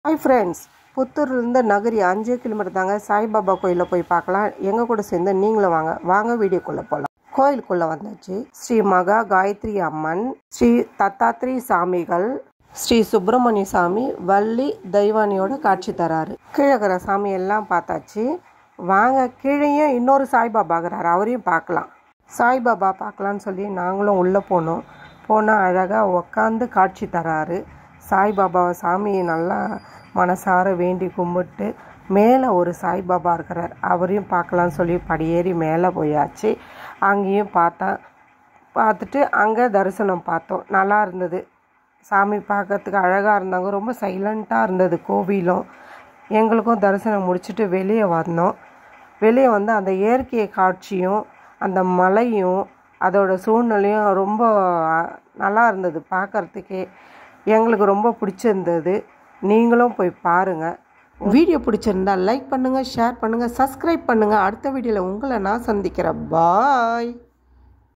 Hi friends, புத்தூர்லேருந்து Nagari 5 kilometre தாங்க. சாய்பாபா கோயிலில் போய் பார்க்கலாம். எங்கள் கூட சேர்ந்து நீங்களும் வாங்க வீடியோக்குள்ளே போகலாம். கோயிலுக்குள்ளே வந்தாச்சு. ஸ்ரீ மகா காயத்ரி அம்மன், ஸ்ரீ தத்தாத்ரி சாமிகள், ஸ்ரீ சுப்பிரமணிய சாமி, வள்ளி தெய்வானியோட காட்சி தராரு. கீழே சாமி எல்லாம் பார்த்தாச்சு. வாங்க, கீழேயும் இன்னொரு சாய்பாபாகிறாரு, அவரையும் பார்க்கலாம். சாய்பாபா பார்க்கலான்னு சொல்லி நாங்களும் உள்ளே போனால் அழகாக உக்காந்து காட்சி தராரு. சாய்பாபா சாமியை நல்லா மனசார வேண்டி கும்பிட்டு மேலே ஒரு சாய்பாபா இருக்கிறார், அவரையும் பார்க்கலான்னு சொல்லி படியேறி மேலே போயாச்சு. அங்கேயும் பார்த்துட்டு அங்கே தரிசனம் பார்த்தோம். நல்லா இருந்தது. சாமி பார்க்கறதுக்கு அழகாக இருந்தாங்க. ரொம்ப சைலண்ட்டாக இருந்தது கோவிலும். எங்களுக்கும் தரிசனம் முடிச்சுட்டு வெளியே வந்தோம். வெளியே வந்து அந்த இயற்கை காட்சியும் அந்த மலையும் அதோட சூழ்நிலையும் ரொம்ப நல்லா இருந்தது பார்க்குறதுக்கே. எங்களுக்கு ரொம்ப பிடிச்சிருந்தது. நீங்களும் போய் பாருங்கள். வீடியோ பிடிச்சிருந்தால் லைக் பண்ணுங்கள், ஷேர் பண்ணுங்கள், சப்ஸ்கிரைப் பண்ணுங்கள். அடுத்த வீடியோவில் உங்களை நான் சந்திக்கிறேன். பாய்.